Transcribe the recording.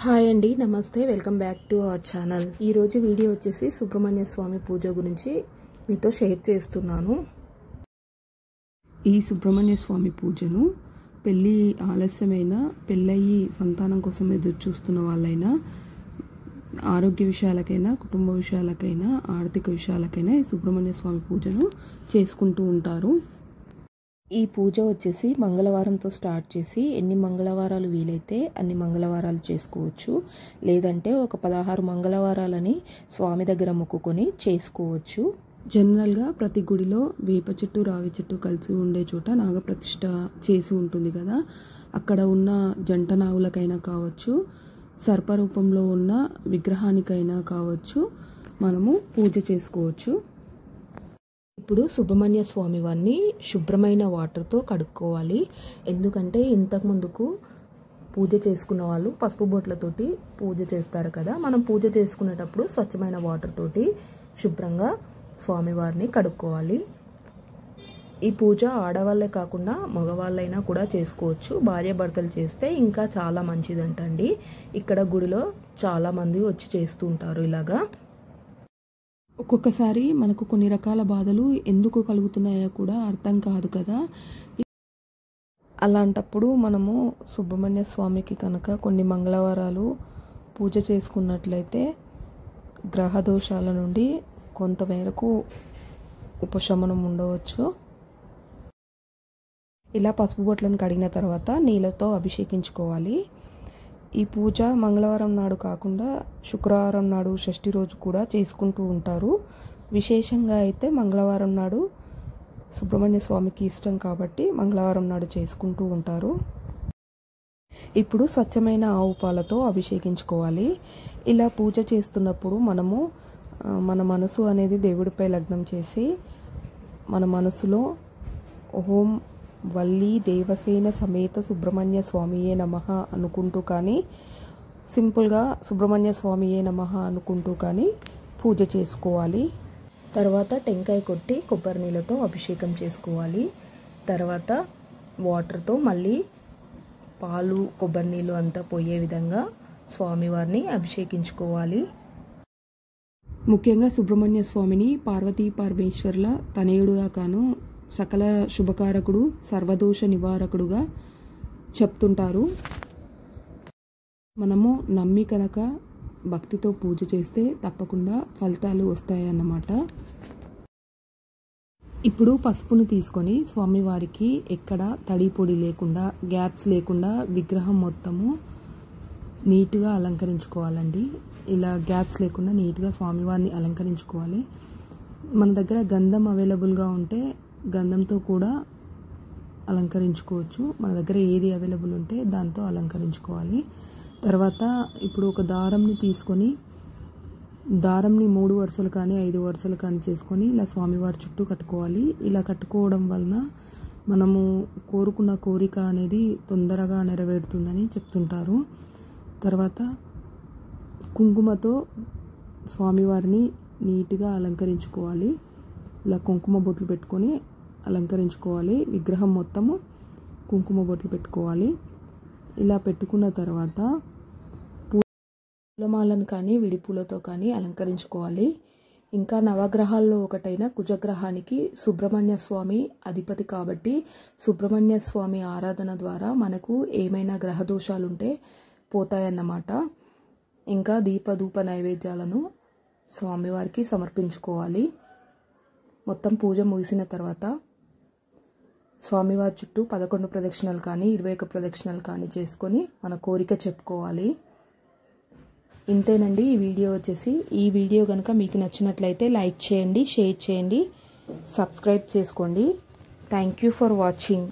Hi అండి, నమస్తే. Welcome back to our channel. ఈరోజు వీడియో వచ్చేసి సుబ్రహ్మణ్య స్వామి పూజ గురించి మీతో షేర్ చేస్తున్నాను. ఈ సుబ్రహ్మణ్య స్వామి పూజను పెళ్ళి ఆలస్యమైన, పెళ్ళయి సంతానం కోసం ఎదురు చూస్తున్న వాళ్ళైనా, ఆరోగ్య విషయాలకైనా, కుటుంబ విషయాలకైనా, ఆర్థిక విషయాలకైనా ఈ సుబ్రహ్మణ్య స్వామి పూజను చేసుకుంటూ ఉంటారు. ఈ పూజ వచ్చేసి మంగళవారంతో స్టార్ట్ చేసి ఎన్ని మంగళవారాలు వీలైతే అన్ని మంగళవారాలు చేసుకోవచ్చు. లేదంటే ఒక 16 మంగళవారాలని స్వామి దగ్గర మొక్కుకొని చేసుకోవచ్చు. జనరల్గా ప్రతి గుడిలో వేప చెట్టు, రావి చెట్టు కలిసి ఉండే చోట నాగప్రతిష్ఠ చేసి ఉంటుంది కదా, అక్కడ ఉన్న జంట నాగులకైనా కావచ్చు, సర్పరూపంలో ఉన్న విగ్రహానికైనా కావచ్చు, మనము పూజ చేసుకోవచ్చు. ఇప్పుడు సుబ్రహ్మణ్య స్వామి వారిని శుభ్రమైన వాటర్తో కడుక్కోవాలి. ఎందుకంటే ఇంతకుముందుకు పూజ చేసుకున్న వాళ్ళు పసుపు బొట్లతోటి పూజ చేస్తారు కదా, మనం పూజ చేసుకునేటప్పుడు స్వచ్ఛమైన వాటర్ తోటి శుభ్రంగా స్వామివారిని కడుక్కోవాలి. ఈ పూజ ఆడవాళ్ళే కాకుండా మగవాళ్ళైనా కూడా చేసుకోవచ్చు. భార్యాభర్తలు చేస్తే ఇంకా చాలా మంచిదంటండి. ఇక్కడ గుడిలో చాలామంది వచ్చి చేస్తూ ఉంటారు ఇలాగా. ఒక్కొక్కసారి మనకు కొన్ని రకాల బాధలు ఎందుకు కలుగుతున్నాయో కూడా అర్థం కాదు కదా. అలాంటప్పుడు మనము సుబ్రహ్మణ్య స్వామికి కనుక కొన్ని మంగళవారాలు పూజ చేసుకున్నట్లయితే గ్రహ దోషాల నుండి కొంతమేరకు ఉపశమనం ఉండవచ్చు. ఇలా పసుపు బొట్లను కడిగిన తర్వాత నీళ్ళతో అభిషేకించుకోవాలి. ఈ పూజ మంగళవారం నాడు కాకుండా శుక్రవారం నాడు, షష్ఠి రోజు కూడా చేసుకుంటూ ఉంటారు. విశేషంగా అయితే మంగళవారం నాడు సుబ్రహ్మణ్య స్వామికి ఇష్టం కాబట్టి మంగళవారం నాడు చేసుకుంటూ ఉంటారు. ఇప్పుడు స్వచ్ఛమైన ఆవు పాలతో అభిషేకించుకోవాలి. ఇలా పూజ చేస్తున్నప్పుడు మనము మన మనసు అనేది దేవుడిపై లగ్నం చేసి మన మనసులో ఓం వల్లి దేవసేన సమేత సుబ్రహ్మణ్య స్వామియే నమః అనుకుంటూ కానీ, సింపుల్గా సుబ్రహ్మణ్య స్వామియే నమః అనుకుంటూ కానీ పూజ చేసుకోవాలి. తర్వాత టెంకాయ కొట్టి కొబ్బరి నీళ్ళతో అభిషేకం చేసుకోవాలి. తర్వాత వాటర్తో మళ్ళీ పాలు, కొబ్బరి నీళ్ళు అంతా పోయే విధంగా స్వామివారిని అభిషేకించుకోవాలి. ముఖ్యంగా సుబ్రహ్మణ్య స్వామిని పార్వతీ పరమేశ్వర్ల తనయుడుగా కాను సకల శుభకారకుడు, సర్వదోష నివారకుడుగా చెప్తుంటారు. మనము నమ్మి కనుక భక్తితో పూజ చేస్తే తప్పకుండా ఫలితాలు వస్తాయన్నమాట. ఇప్పుడు పసుపును తీసుకొని స్వామివారికి ఎక్కడ తడి పొడి లేకుండా, గ్యాప్స్ లేకుండా విగ్రహం మొత్తము నీట్గా అలంకరించుకోవాలండి. ఇలా గ్యాప్స్ లేకుండా నీట్గా స్వామివారిని అలంకరించుకోవాలి. మన దగ్గర గంధం అవైలబుల్గా ఉంటే గంధంతో కూడా అలంకరించుకోవచ్చు. మన దగ్గర ఏది అవైలబుల్ ఉంటే దాంతో అలంకరించుకోవాలి. తర్వాత ఇప్పుడు ఒక దారంని తీసుకొని దారంని 3 వరుసలు కానీ 5 వరుసలు కానీ చేసుకొని ఇలా స్వామివారి చుట్టూ కట్టుకోవాలి. ఇలా కట్టుకోవడం వలన మనము కోరుకున్న కోరిక అనేది తొందరగా నెరవేరుతుందని చెప్తుంటారు. తర్వాత కుంకుమతో స్వామివారిని నీట్గా అలంకరించుకోవాలి. ఇలా కుంకుమ బొట్లు పెట్టుకొని అలంకరించుకోవాలి. విగ్రహం మొత్తము కుంకుమ బొట్లు పెట్టుకోవాలి. ఇలా పెట్టుకున్న తర్వాత పూలమాలను కానీ విడిపూలతో కానీ అలంకరించుకోవాలి. ఇంకా నవగ్రహాల్లో ఒకటైన కుజగ్రహానికి సుబ్రహ్మణ్య స్వామి అధిపతి కాబట్టి సుబ్రహ్మణ్య స్వామి ఆరాధన ద్వారా మనకు ఏమైనా గ్రహ దోషాలుంటే పోతాయన్నమాట. ఇంకా దీపధూప నైవేద్యాలను స్వామివారికి సమర్పించుకోవాలి. మొత్తం పూజ ముగిసిన తర్వాత స్వామివారి చుట్టూ 11 ప్రదక్షిణలు కానీ 21 ప్రదక్షిణలు కానీ చేసుకొని మన కోరిక చెప్పుకోవాలి. ఇంతేనండి ఈ వీడియో వచ్చేసి. ఈ వీడియో కనుక మీకు నచ్చినట్లయితే లైక్ చేయండి, షేర్ చేయండి, సబ్స్క్రైబ్ చేసుకోండి. Thank you for watching.